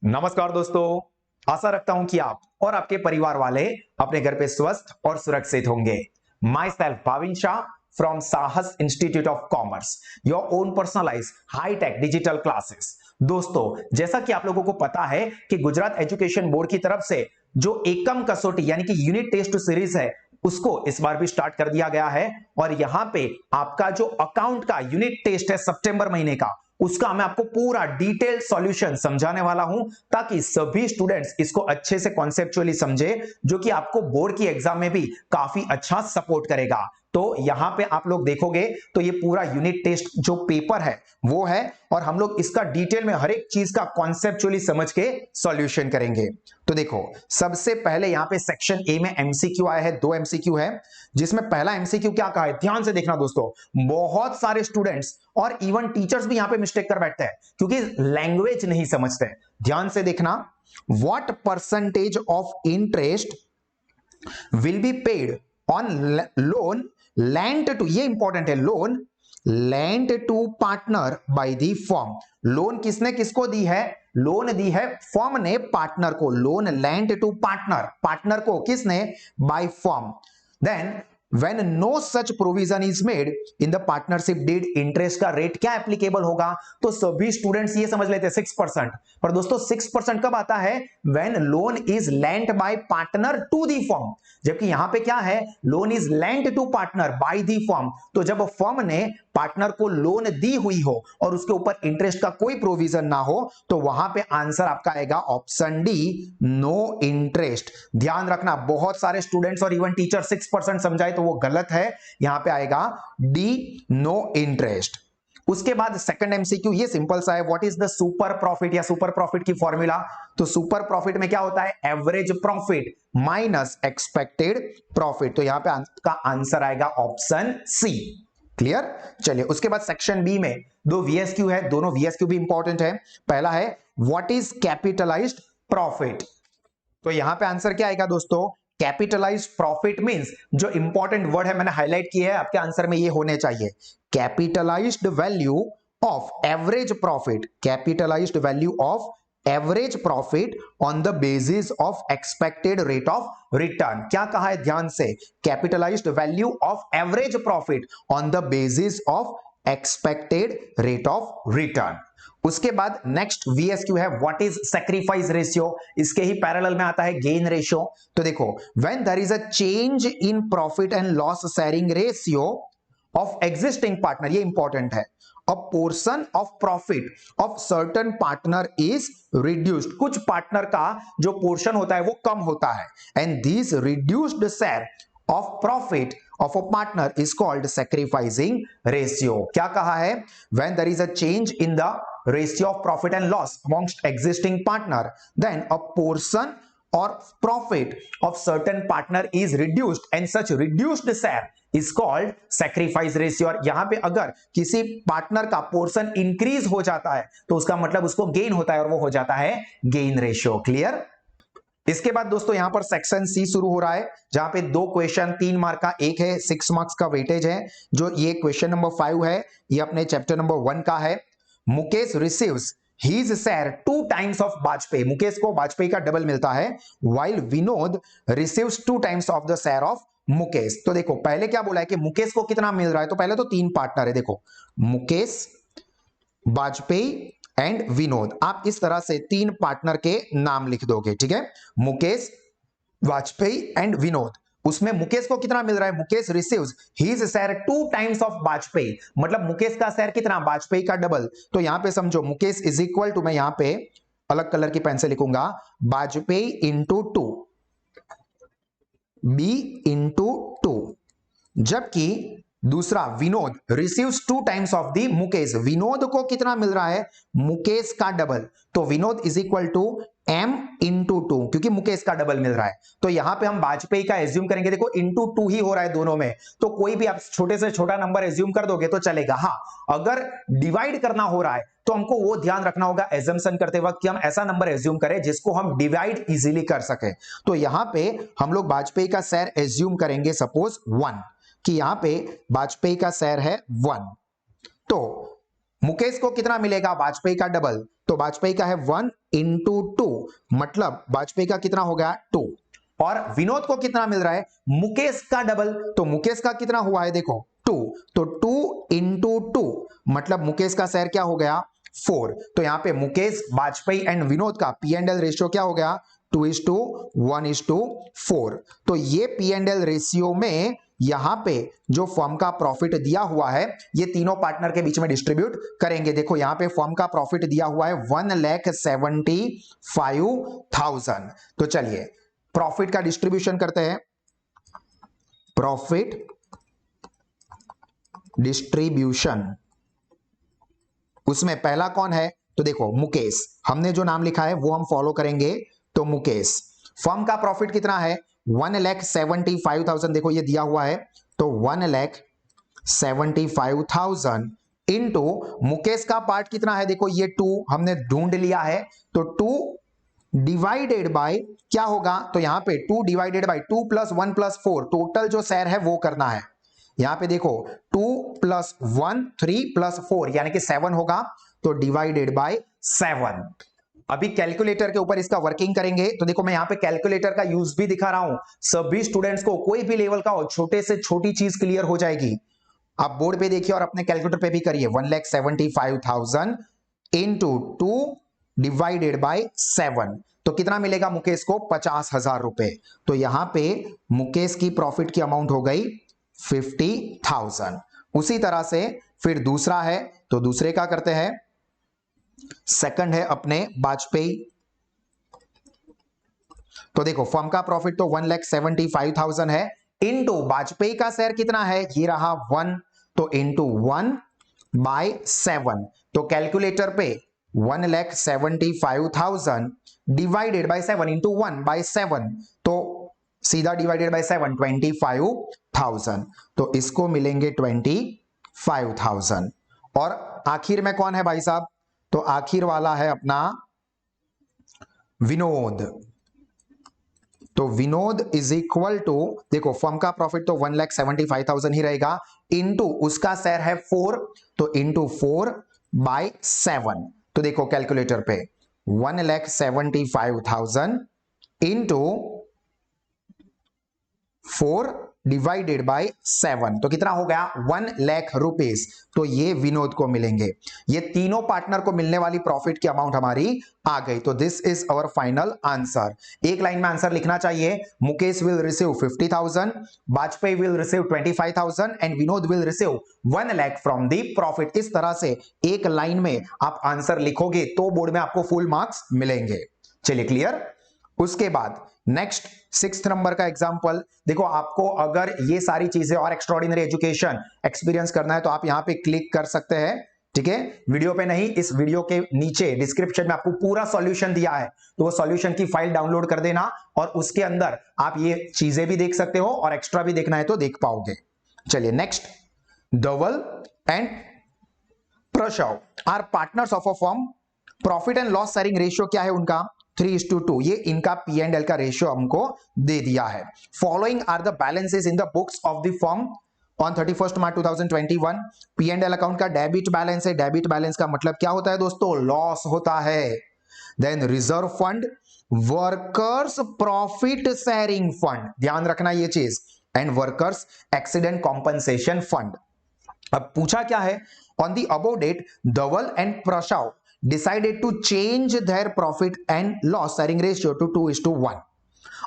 नमस्कार दोस्तों, आशा रखता हूं कि आप और आपके परिवार वाले अपने घर पे स्वस्थ और सुरक्षित होंगे। Myself Bhavin Shah from Sahas institute of commerce, your own personalise hitech digital classes. दोस्तों, जैसा कि आप लोगों को पता है कि गुजरात एजुकेशन बोर्ड की तरफ से जो एकम कसौटी यानी कि यूनिट टेस्ट सीरीज है उसको इस बार भी स्टार्ट कर दिया गया है और यहां पे आपका जो अकाउंट का यूनिट टेस्ट है सितंबर महीने का, उसका मैं आपको पूरा डिटेल सॉल्यूशन समझाने वाला हूं ताकि सभी स्टूडेंट्स इसको अच्छे से कॉन्सेप्चुअली समझे, जो कि आपको बोर्ड की एग्जाम में भी काफी अच्छा सपोर्ट करेगा। तो यहां पे आप लोग देखोगे तो ये पूरा यूनिट टेस्ट जो पेपर है वो है और हम लोग इसका डिटेल में हर एक चीज का कॉन्सेप्चुअली समझ के सॉल्यूशन करेंगे। तो देखो, सबसे पहले यहां पे सेक्शन ए में एमसीक्यू आया है, 2 एमसीक्यू है, जिसमें पहला एमसीक्यू क्या कहा है, ध्यान से देखना दोस्तों। बहुत सारे स्टूडेंट्स और इवन टीचर्स भी यहां पे मिस्टेक कर बैठते हैं क्योंकि लैंग्वेज नहीं समझते। ध्यान से देखना, what percentage of interest will be paid on loan lent to, ये इंपॉर्टेंट है, loan lent to partner by the firm. Loan किसने किसको दी है? लोन दी है फर्म ने पार्टनर को। Loan lent to partner, partner को किसने? By firm. Then when no such provision is made in the partnership deed, interest का रेट क्या एप्लीकेबल होगा? तो सभी स्टूडेंट्स ये समझ लेते हैं 6%, पर दोस्तों 6% कब आता है? when loan is lent by partner to the firm, जबकि यहां पे क्या है? Loan is lent to partner by the firm। तो जब फर्म ने पार्टनर को लोन दी हुई हो और उसके ऊपर इंटरेस्ट का कोई प्रोविजन ना हो तो वहां पे आंसर आपका आएगा ऑप्शन डी, नो इंटरेस्ट। ध्यान रखना, बहुत सारे स्टूडेंट्स और इवन टीचर 6% समझाए तो वो गलत है, यहां पे आएगा डी, नो इंटरेस्ट। उसके बाद सेकंड एमसीक्यू ये सिंपल सा है, what is the super profit या सुपर प्रॉफिट की फॉर्मूला। तो सुपर प्रॉफिट में क्या होता है? Average profit minus expected profit. तो यहां पे का आंसर आएगा ऑप्शन सी। क्लियर? चलिए, उसके बाद सेक्शन बी में 2 वीएसक्यू है, दोनों वीएसक्यू भी इंपॉर्टेंट है। पहला है व्हाट इज कैपिटलाइज्ड प्रॉफिट। तो यहां पे आंसर क्या आएगा दोस्तों? कैपिटलाइज्ड प्रॉफिट मींस, जो इंपॉर्टेंट वर्ड है मैंने हाईलाइट किया है, आपके आंसर में ये होने चाहिए, capitalised value of average profit. Capitalised value of average profit on the basis of expected rate of return. क्या कहा है? ध्यान से, capitalised value of average profit on the basis of expected rate of return. उसके बाद next वीएसक्यू है what is sacrifice ratio. इसके ही parallel में आता है गेन रेशियो। तो देखो, when there is a change in profit and loss sharing ratio of existing partner, ये इंपॉर्टेंट है, a portion of profit of certain partner is reduced, कुछ partner का जो पोर्शन होता है वो कम होता है, and this reduced share of profit of a partner is called sacrificing ratio। क्या कहा है? when there is a change in the ratio of profit and loss amongst existing partner, then a portion or profit of certain partner is reduced and such reduced share is called sacrifice ratio। और यहां पे अगर किसी partner का portion increase हो जाता है तो उसका मतलब उसको गेन होता है और वो हो जाता है गेन रेशियो। क्लियर? इसके बाद दोस्तों यहां पर सेक्शन सी शुरू हो रहा है, जहां पे 2 क्वेश्चन 3 मार्क का, एक है 6 मार्क्स का वेटेज है। जो ये क्वेश्चन नंबर 5 है, ये अपने चैप्टर नंबर 1 का है। Mukesh receives his share 2 times of Vajpayee. Mukesh को वाजपेयी का डबल मिलता है, while Vinod receives 2 times of the share of Mukesh. तो देखो, पहले क्या बोला है कि मुकेश को कितना मिल रहा है, तो पहले तो 3 पार्टनर है, देखो मुकेश, वाजपेयी एंड विनोद। आप इस तरह से 3 पार्टनर के नाम लिख दोगे, ठीक है, मुकेश, वाजपेयी एंड विनोद। उसमें मुकेश को कितना मिल रहा है? Mukesh receives his share 2 times of Vajpayee, मतलब मुकेश का शेयर कितना? वाजपेयी का डबल। तो यहां पे समझो, मुकेश इज इक्वल टू, मैं यहां पे अलग कलर की पेन से लिखूंगा, वाजपेयी इंटू 2, बी इंटू 2। जबकि दूसरा Vinod receives 2 times of the Mukesh. Vinod को कितना मिल रहा है? मुकेश का डबल। तो Vinod is equal to m into 2, क्योंकि मुकेश का डबल मिल रहा है। तो यहां पे हम वाजपेयी का एज्यूम करेंगे, देखो इंटू 2 ही हो रहा है दोनों में, तो कोई भी आप छोटे से छोटा नंबर एज्यूम कर दोगे तो चलेगा। हाँ, अगर डिवाइड करना हो रहा है तो हमको वो ध्यान रखना होगा एजम्पशन करते वक्त कि हम ऐसा नंबर एज्यूम करें जिसको हम डिवाइड इजीली कर सके। तो यहां पे हम लोग वाजपेयी का शेयर एज्यूम करेंगे सपोज 1, कि यहां पे वाजपेयी का शेयर है 1। तो मुकेश को कितना मिलेगा? वाजपेयी का डबल, तो वाजपेयी का है 1 इंटू 2, मतलब वाजपेयी का कितना हो गया 2। और विनोद को कितना मिल रहा है? मुकेश का डबल, तो मुकेश का कितना हुआ है देखो 2, तो 2 इंटू 2, मतलब मुकेश का शेयर क्या हो गया 4। तो यहां पे मुकेश, वाजपेयी एंड विनोद का पी एंड एल रेशियो क्या हो गया 2:1:4। तो ये पी एंड एल रेशियो में यहां पे जो फर्म का प्रॉफिट दिया हुआ है ये तीनों पार्टनर के बीच में डिस्ट्रीब्यूट करेंगे। देखो यहां पे फर्म का प्रॉफिट दिया हुआ है 1,75,000। तो चलिए प्रॉफिट का डिस्ट्रीब्यूशन करते हैं। प्रॉफिट डिस्ट्रीब्यूशन, उसमें पहला कौन है? तो देखो मुकेश, हमने जो नाम लिखा है वो हम फॉलो करेंगे। तो मुकेश, फर्म का प्रॉफिट कितना है 1,75,000, देखो ये दिया हुआ है, तो 1,75,000 इंटू मुकेश का पार्ट कितना है देखो ये 2 हमने ढूंढ लिया है, तो 2 डिवाइडेड बाय क्या होगा, तो यहां पे 2 divided by 2 plus 1 plus 4, total जो शेयर है वो करना है। यहां पे देखो 2 प्लस 1 3 प्लस 4 यानी कि 7 होगा, तो डिवाइडेड बाय 7। अभी कैलकुलेटर के ऊपर इसका वर्किंग करेंगे। तो देखो मैं यहां पे कैलकुलेटर का यूज भी दिखा रहा हूं, सभी स्टूडेंट्स को कोई भी लेवल का हो छोटे से छोटी चीज क्लियर हो जाएगी। आप बोर्ड पे देखिए और अपने कैलकुलेटर पे भी करिए। 1,75,000 इंटू 2 डिवाइडेड बाय 7, तो कितना मिलेगा मुकेश को 50,000 रुपए। तो यहां पे मुकेश की प्रॉफिट की अमाउंट हो गई 50,000। उसी तरह से फिर दूसरा है, तो दूसरे का करते हैं। सेकंड है अपने वाजपेयी, तो देखो फर्म का प्रॉफिट तो 1,75,000 है, इंटू वाजपेयी का शेयर कितना है ये रहा 1, तो इंटू 1 बाय 7। तो कैलकुलेटर पे 1,75,000 डिवाइडेड बाय 7 इंटू 1 बाय 7, तो सीधा डिवाइडेड बाय 7 25,000, तो इसको मिलेंगे 25,000। और आखिर में कौन है भाई साहब? तो आखिर वाला है अपना विनोद। तो विनोद इज इक्वल टू, देखो फर्म का प्रॉफिट तो 1,75,000 ही रहेगा, इंटू उसका शेयर है 4, तो इंटू 4 बाय 7। तो देखो कैलकुलेटर पे 1,75,000 इंटू 4 डिवाइडेड बाय 7, तो कितना हो गया 1,00,000 रुपीस। तो ये विनोद को मिलेंगे। ये तीनों पार्टनर को मिलने वाली प्रॉफिट की अमाउंट हमारी आ गई। तो this is our final answer. एक लाइन में आंसर लिखना चाहिए, Mukesh will receive 50,000, Vajpayee will receive 25,000 and Vinod will receive 1,00,000 from the profit. इस तरह से एक लाइन में आप आंसर लिखोगे तो बोर्ड में आपको फुल मार्क्स मिलेंगे। चलिए क्लियर। उसके बाद नेक्स्ट 6th नंबर का एग्जांपल देखो, आपको अगर ये सारी चीजें और एक्स्ट्राऑर्डिनरी एजुकेशन एक्सपीरियंस करना है तो आप यहां पे क्लिक कर सकते हैं, ठीक है। वीडियो पे नहीं, इस वीडियो के नीचे डिस्क्रिप्शन में आपको पूरा सॉल्यूशन दिया है, तो वो सॉल्यूशन की फाइल डाउनलोड कर देना और उसके अंदर आप ये चीजें भी देख सकते हो और एक्स्ट्रा भी देखना है तो देख पाओगे। चलिए next, Dhaval and Prashav are partners of a firm, profit and loss sharing ratio क्या है उनका 3:2, ये इनका पी एंड एल का रेशियो हमको दे दिया है। Following are the balances in the books of the firm on 31 March 2021। P and L account का डेबिट बैलेंस है, डेबिट बैलेंस का मतलब क्या होता है दोस्तों, लॉस होता है। Then reserve fund, workers profit sharing fund, ध्यान रखना ये चीज, and workers accident compensation fund. अब पूछा क्या है, on the above date Dhaval and Prashav decided to change their profit and loss sharing ratio to 2:1.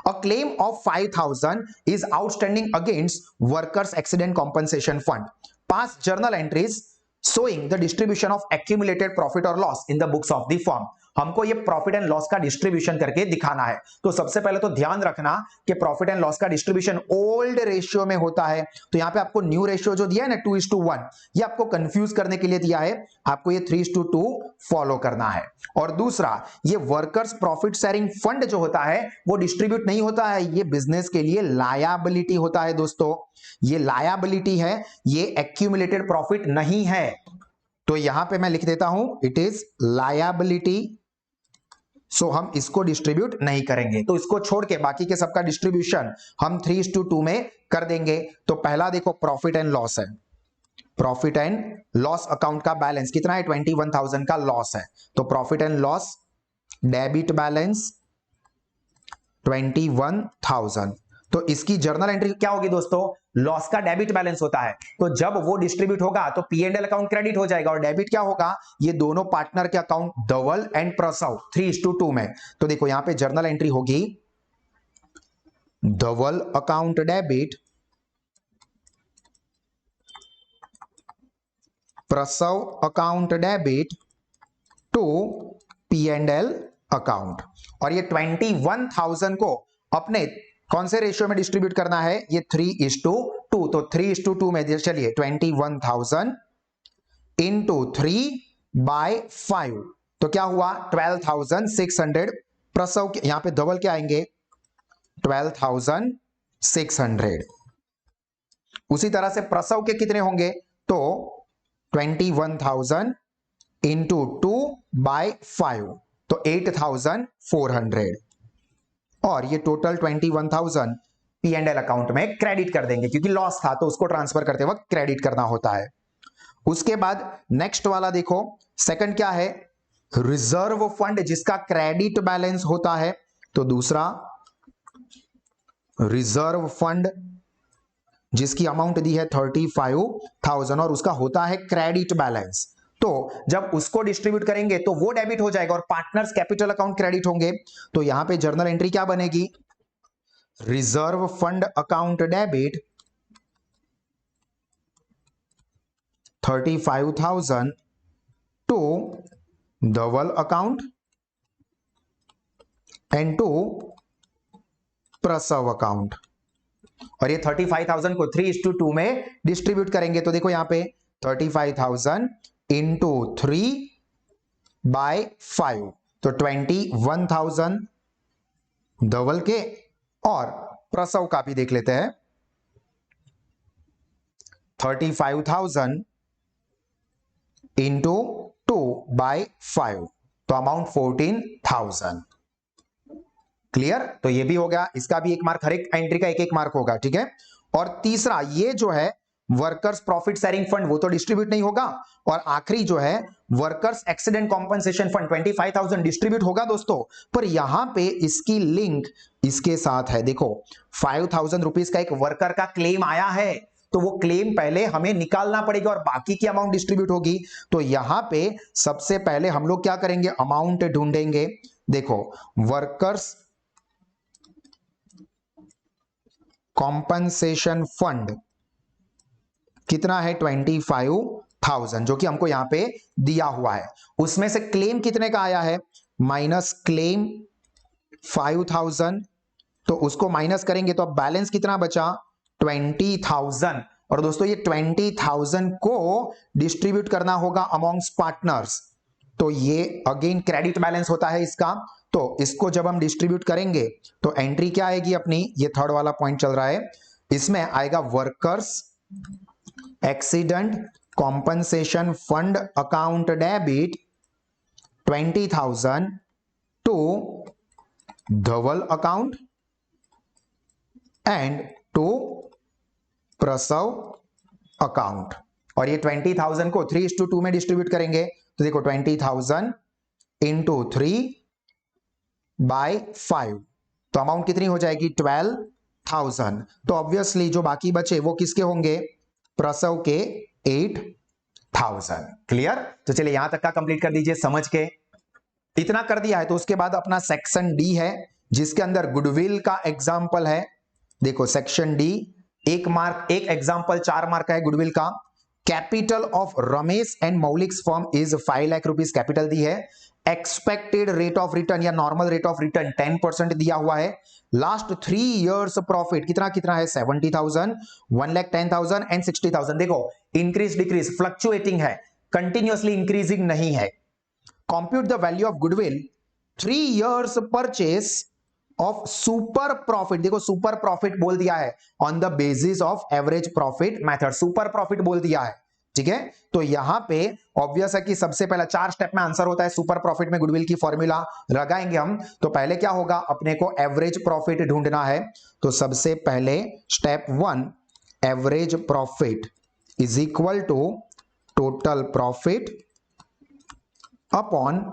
A claim of 5,000 is outstanding against workers accident compensation fund. Past journal entries showing the distribution of accumulated profit or loss in the books of the firm. हमको ये profit and loss का distribution करके दिखाना है। तो सबसे पहले तो ध्यान रखना कि प्रॉफिट एंड लॉस का डिस्ट्रीब्यूशन ओल्ड रेशियो में होता है। तो यहां पे आपको न्यू रेशियो जो दिया है ना 2:1, ये आपको कंफ्यूज करने के लिए दिया है, आपको ये 3:2 फॉलो करना है। और दूसरा, ये वर्कर्स प्रॉफिट शेयरिंग फंड जो होता है वो डिस्ट्रीब्यूट नहीं होता है, ये बिजनेस के लिए लायबिलिटी होता है दोस्तों, ये लायबिलिटी है, ये एक्यूमुलेटेड प्रॉफिट नहीं है। तो यहां पे मैं लिख देता हूं इट इज लायबिलिटी, सो हम इसको डिस्ट्रीब्यूट नहीं करेंगे। तो इसको छोड़ के बाकी के सबका डिस्ट्रीब्यूशन हम 3:2 में कर देंगे। तो पहला देखो प्रॉफिट एंड लॉस है, प्रॉफिट एंड लॉस अकाउंट का बैलेंस कितना है, 21,000 का लॉस है, तो profit and loss debit balance 21,000। तो इसकी जर्नल एंट्री क्या होगी दोस्तों, लॉस का डेबिट बैलेंस होता है, तो जब वो डिस्ट्रीब्यूट होगा तो P&L अकाउंट क्रेडिट हो जाएगा, और डेबिट क्या होगा, ये दोनों पार्टनर के अकाउंट धवल एंड प्रसव 3:2 में। तो देखो यहां पे जर्नल एंट्री होगी Dhawal account debit, Prasav account debit to P&L account, और ये 21,000 को अपने कौन से रेशियो में डिस्ट्रीब्यूट करना है, ये 3:2, तो 3:2 में चलिए 21,000 इंटू 3/5, तो क्या हुआ 12,600, प्रसव के यहां पे धवल क्या आएंगे 12,600, उसी तरह से प्रसव के कितने होंगे, तो 21,000 इंटू 2/5, तो 8,400, और ये टोटल 21,000 P&L अकाउंट में क्रेडिट कर देंगे, क्योंकि लॉस था तो उसको ट्रांसफर करते वक्त क्रेडिट करना होता है। उसके बाद नेक्स्ट वाला देखो, सेकंड क्या है, रिजर्व फंड जिसका क्रेडिट बैलेंस होता है, तो दूसरा रिजर्व फंड जिसकी अमाउंट दी है 35,000 और उसका होता है क्रेडिट बैलेंस, तो जब उसको डिस्ट्रीब्यूट करेंगे तो वो डेबिट हो जाएगा और पार्टनर्स कैपिटल अकाउंट क्रेडिट होंगे, तो यहां पे जर्नल एंट्री क्या बनेगी, reserve fund account debit 35,000 to Dhawal account and to Prasav account, और ये 35,000 को 3:2 में डिस्ट्रीब्यूट करेंगे, तो देखो यहां पे 35,000 इंटू 3/5, तो 21,000 धवल के, और प्रसव का भी देख लेते हैं 35,000 इंटू 2/5, तो अमाउंट 14,000। क्लियर, तो ये भी हो गया, इसका भी एक मार्क, हर एक एंट्री का एक एक मार्क होगा, ठीक है। और तीसरा ये जो है वर्कर्स प्रॉफिट शेयरिंग फंड, वो तो डिस्ट्रीब्यूट नहीं होगा, और आखिरी जो है workers accident compensation fund 25,000 distribute होगा दोस्तों, पर यहां पे इसकी लिंक इसके साथ है। देखो 5,000 रुपीज का एक वर्कर का क्लेम आया है, तो वो क्लेम पहले हमें निकालना पड़ेगा और बाकी की अमाउंट डिस्ट्रीब्यूट होगी, तो यहां पे सबसे पहले हम लोग क्या करेंगे, अमाउंट ढूंढेंगे। देखो वर्कर्स कॉम्पनसेशन फंड कितना है 25,000, जो कि हमको यहां पे दिया हुआ है, उसमें से क्लेम कितने का आया है, माइनस क्लेम 5,000, तो उसको माइनस करेंगे तो अब बैलेंस कितना बचा 20,000, और दोस्तों ये 20,000 को डिस्ट्रीब्यूट करना होगा अमॉन्ग्स पार्टनर्स, तो ये अगेन क्रेडिट बैलेंस होता है इसका, तो इसको जब हम डिस्ट्रीब्यूट करेंगे तो एंट्री क्या आएगी अपनी, ये थर्ड वाला पॉइंट चल रहा है, इसमें आएगा workers accident compensation fund account debit 20,000 to Dhawal account and to Prasav account, और ये 20,000 को 3:2 में डिस्ट्रीब्यूट करेंगे, तो देखो 20,000 इंटू 3/5, तो अमाउंट कितनी हो जाएगी 12,000, तो ऑब्वियसली जो बाकी बचे वो किसके होंगे, प्रसव के 8,000। क्लियर, तो चलिए यहां तक का कंप्लीट कर दीजिए समझ के। इतना कर दिया है तो उसके बाद अपना सेक्शन डी है, जिसके अंदर गुडविल का एग्जाम्पल है। देखो सेक्शन डी, एक मार्क, एक एग्जाम्पल 4 मार्क का है गुडविल का। Capital of Ramesh and Maulik's firm is 5 lakh rupees capital दी है, एक्सपेक्टेड रेट ऑफ रिटर्न या नॉर्मल रेट ऑफ रिटर्न 10% दिया हुआ है, लास्ट 3 इयर्स प्रॉफिट कितना कितना है 70,000, 1,10,000 एंड 60,000। देखो इंक्रीज डिक्रीज फ्लक्चुएटिंग है, कंटिन्यूअसली इंक्रीजिंग नहीं है। Compute the value of goodwill 3 years purchase of super profit, देखो सुपर प्रॉफिट बोल दिया है on the basis of average profit method, super profit बोल दिया है, ठीक है। तो यहां पे ऑब्वियस है कि सबसे पहला 4 स्टेप में आंसर होता है सुपर प्रॉफिट में, गुडविल की फॉर्मूला लगाएंगे हम, तो पहले क्या होगा, अपने को एवरेज प्रॉफिट ढूंढना है, तो सबसे पहले step 1 average profit is equal to total profit upon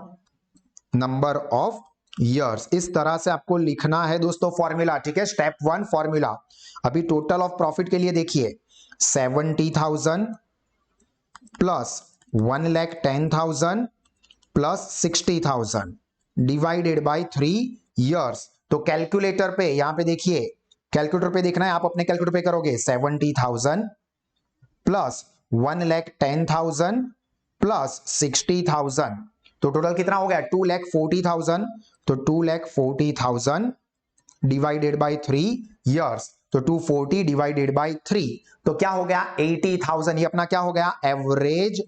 number of years. इस तरह से आपको लिखना है दोस्तों फॉर्मूला, ठीक है। Step 1 formula. अभी टोटल ऑफ प्रॉफिट के लिए देखिए 70,000 plus 1,10,000 plus 60,000 divided by 3 years. तो कैलकुलेटर पे, यहां पे देखिए, कैलकुलेटर पे देखना है, आप अपने कैलकुलेटर पे करोगे 70,000 प्लस 1,10,000 प्लस 60,000, तो टोटल कितना हो गया 2,40,000। तो 2,40,000 डिवाइडेड बाय 3 ईयर्स, तो 240 डिवाइडेड बाय 3, तो क्या हो गया 80,000। ये अपना क्या हो गया एवरेज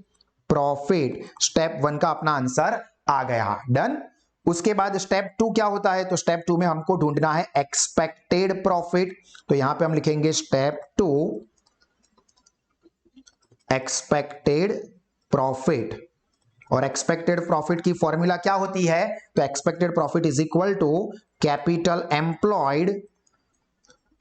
प्रॉफिट। स्टेप 1 का अपना आंसर आ गया। डन। उसके बाद स्टेप 2 क्या होता है, तो स्टेप 2 में हमको ढूंढना है एक्सपेक्टेड प्रॉफिट। तो यहां पे हम लिखेंगे स्टेप 2 एक्सपेक्टेड प्रॉफिट। और एक्सपेक्टेड प्रॉफिट की फॉर्मूला क्या होती है, तो expected profit is equal to capital employed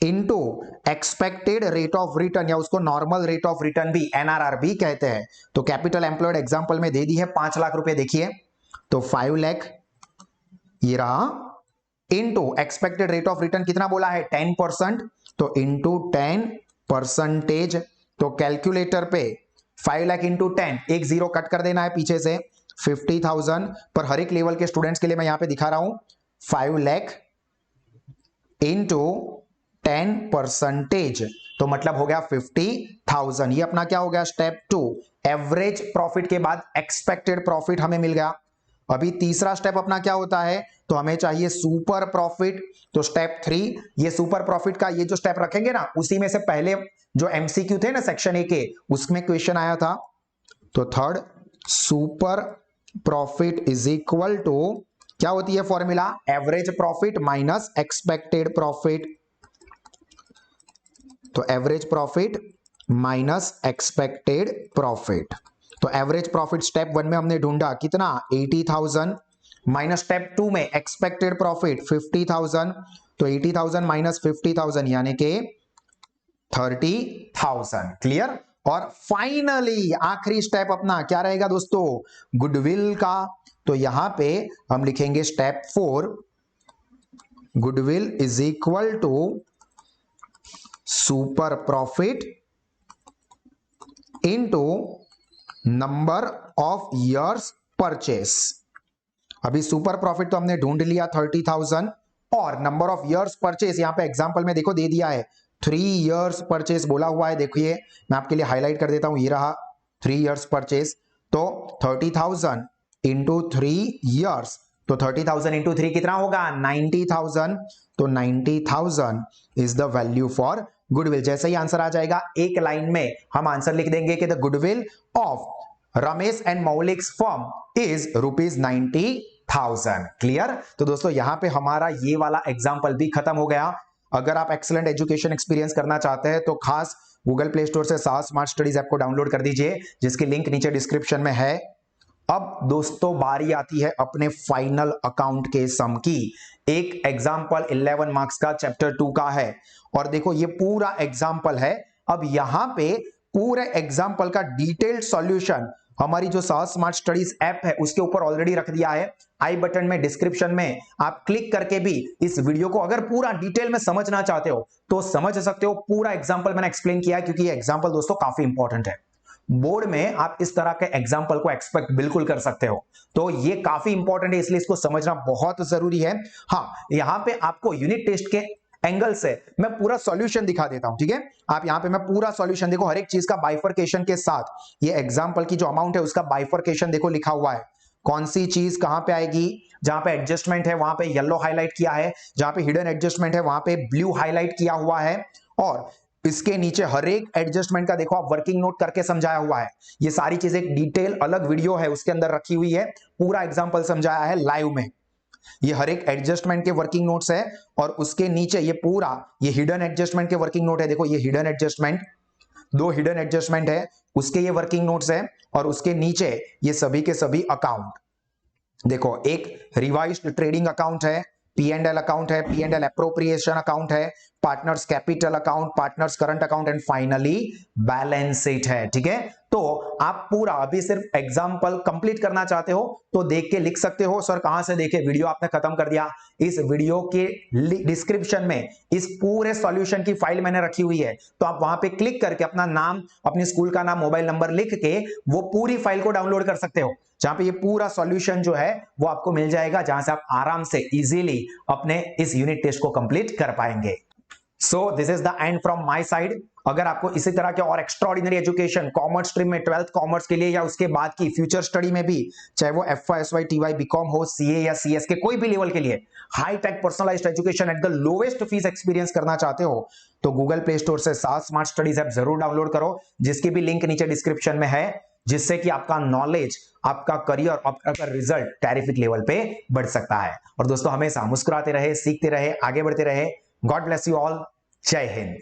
into expected rate of return, या उसको नॉर्मल रेट ऑफ रिटर्न भी एनआरआर भी कहते हैं। तो कैपिटल एम्प्लॉयड एग्जांपल में दे दी है 5 लाख रुपए, देखिए तो 5 लाख ये रहा, into expected rate of return कितना बोला है 10%, तो इनटू 10%। तो कैलकुलेटर पे 5 लाख इंटू 10, एक जीरो कट कर देना है पीछे से, 50,000। पर हर एक लेवल के स्टूडेंट्स के लिए मैं यहां पे दिखा रहा हूं 5 लाख इंटू 10%, तो मतलब हो गया 50,000। ये अपना क्या हो गया स्टेप 2, एवरेज प्रॉफिट के बाद एक्सपेक्टेड प्रॉफिट हमें मिल गया। अभी तीसरा स्टेप अपना क्या होता है, तो हमें चाहिए सुपर प्रॉफिट। तो स्टेप 3, ये सुपर प्रॉफिट का ये जो स्टेप रखेंगे ना, उसी में से पहले जो एमसीक्यू थे ना सेक्शन ए के, उसमें क्वेश्चन आया था। तो third super profit is equal to क्या होती है formula, average profit minus expected profit. तो average profit minus expected profit. तो एवरेज प्रॉफिट स्टेप 1 में हमने ढूंढा कितना 80,000, माइनस स्टेप 2 में एक्सपेक्टेड प्रॉफिट 50,000, तो 80,000 माइनस 50,000 यानी कि 30,000। क्लियर। और फाइनली आखिरी स्टेप अपना क्या रहेगा दोस्तों, गुडविल का। तो यहां पे हम लिखेंगे step 4, goodwill is equal to super profit into number of years purchase. अभी सुपर प्रॉफिट तो हमने ढूंढ लिया 30,000, और नंबर ऑफ ईयर्स परचेस यहां पे एग्जांपल में देखो दे दिया है 3 इयर्स परचेस बोला हुआ है। देखिए मैं आपके लिए हाईलाइट कर देता हूं, ये रहा 3 इयर्स परचेस। तो 30,000 इंटू 3 इयर्स, तो 30,000 इंटू 3 कितना होगा 90,000। तो 90,000 is the value for goodwill. जैसे ही आंसर आ जाएगा एक लाइन में हम आंसर लिख देंगे कि the goodwill of Ramesh and Maulik's firm is ₹90,000। Clear. तो दोस्तों यहां पे हमारा ये वाला एग्जांपल भी खत्म हो गया। अगर आप एक्सीलेंट एजुकेशन एक्सपीरियंस करना चाहते हैं तो खास गूगल प्ले स्टोर से साहस स्मार्ट स्टडीज ऐप को डाउनलोड कर दीजिए, जिसकी लिंक नीचे डिस्क्रिप्शन में है। अब दोस्तों बारी आती है अपने फाइनल अकाउंट के सम की। एक एग्जांपल 11 मार्क्स का चैप्टर 2 का है, और देखो ये पूरा एग्जांपल है। अब यहां पे पूरे एग्जांपल का डिटेल्ड सॉल्यूशन हमारी जो साहस स्मार्ट स्टडीज ऐप है उसके ऊपर ऑलरेडी रख दिया है। आई बटन में डिस्क्रिप्शन में आप क्लिक करके भी इस वीडियो को अगर पूरा डिटेल में समझना चाहते हो तो समझ सकते हो। पूरा एग्जांपल मैंने एक्सप्लेन किया है, क्योंकि ये एग्जांपल दोस्तों काफी इंपॉर्टेंट है। बोर्ड में आप इस तरह के एग्जाम्पल को एक्सपेक्ट बिल्कुल कर सकते हो, तो ये काफी इंपॉर्टेंट है, इसलिए इसको समझना बहुत जरूरी है। हाँ, यहां पे आपको यूनिट टेस्ट के एंगल से मैं पूरा सॉल्यूशन दिखा देता हूं, ठीक है। आप यहां पे मैं पूरा सॉल्यूशन देखो, हर एक चीज का बाइफरकेशन के साथ ये एग्जाम्पल की जो अमाउंट है उसका बाइफरकेशन देखो लिखा हुआ है। कौन सी चीज कहां पे आएगी, जहां पे एडजस्टमेंट है वहां पे येलो हाईलाइट किया है, जहां पे हिडन एडजस्टमेंट है वहां पे ब्लू हाईलाइट किया हुआ है, और इसके नीचे हर एक एडजस्टमेंट का देखो आप वर्किंग नोट करके समझाया हुआ है। ये सारी चीजें एक डिटेल अलग वीडियो है उसके अंदर रखी हुई है, पूरा एग्जांपल समझाया है लाइव में। ये हर एक एडजस्टमेंट के वर्किंग नोट्स है, और उसके नीचे ये पूरा ये हिडन एडजस्टमेंट के वर्किंग नोट है। देखो ये हिडन एडजस्टमेंट, 2 हिडन एडजस्टमेंट है, उसके ये वर्किंग नोट्स है, और उसके नीचे ये सभी के सभी अकाउंट। देखो एक रिवाइज्ड ट्रेडिंग अकाउंट है, P&L अकाउंट है, P&L अप्रोप्रिएशन अकाउंट है, partners capital account, partners current account and finally balance sheet है। ठीक है, तो आप पूरा अभी सिर्फ एग्जांपल कंप्लीट करना चाहते हो तो देख के लिख सकते हो। सर कहां से देखे, वीडियो आपने खत्म कर दिया। इस वीडियो के डिस्क्रिप्शन में इस पूरे सॉल्यूशन की फाइल मैंने रखी हुई है, तो आप वहां पे क्लिक करके अपना नाम, अपनी स्कूल का नाम, मोबाइल नंबर लिख के वो पूरी फाइल को डाउनलोड कर सकते हो, जहां पे ये पूरा सॉल्यूशन जो है वो आपको मिल जाएगा, जहां से आप आराम से इजीली अपने इस यूनिट टेस्ट को कंप्लीट कर पाएंगे। So this is the end from my side. अगर आपको इसी तरह के और extra ordinary education commerce stream में 12th कॉमर्स के लिए या उसके बाद की फ्यूचर स्टडी में भी, चाहे वो FY SY TY बीकॉम हो, CA या CS के कोई भी लेवल के लिए high tech personalised education at the lowest fees experience करना चाहते हो तो गूगल प्ले स्टोर से सास स्मार्ट स्टडीज ऐप जरूर डाउनलोड करो, जिसकी भी लिंक नीचे डिस्क्रिप्शन में है, जिससे कि आपका नॉलेज, आपका करियर, आपका रिजल्ट टेरिफिक लेवल पे बढ़ सकता है। और दोस्तों हमेशा मुस्कुराते रहे, सीखते रहे, आगे बढ़ते रहे। God bless you all. जय हिंद।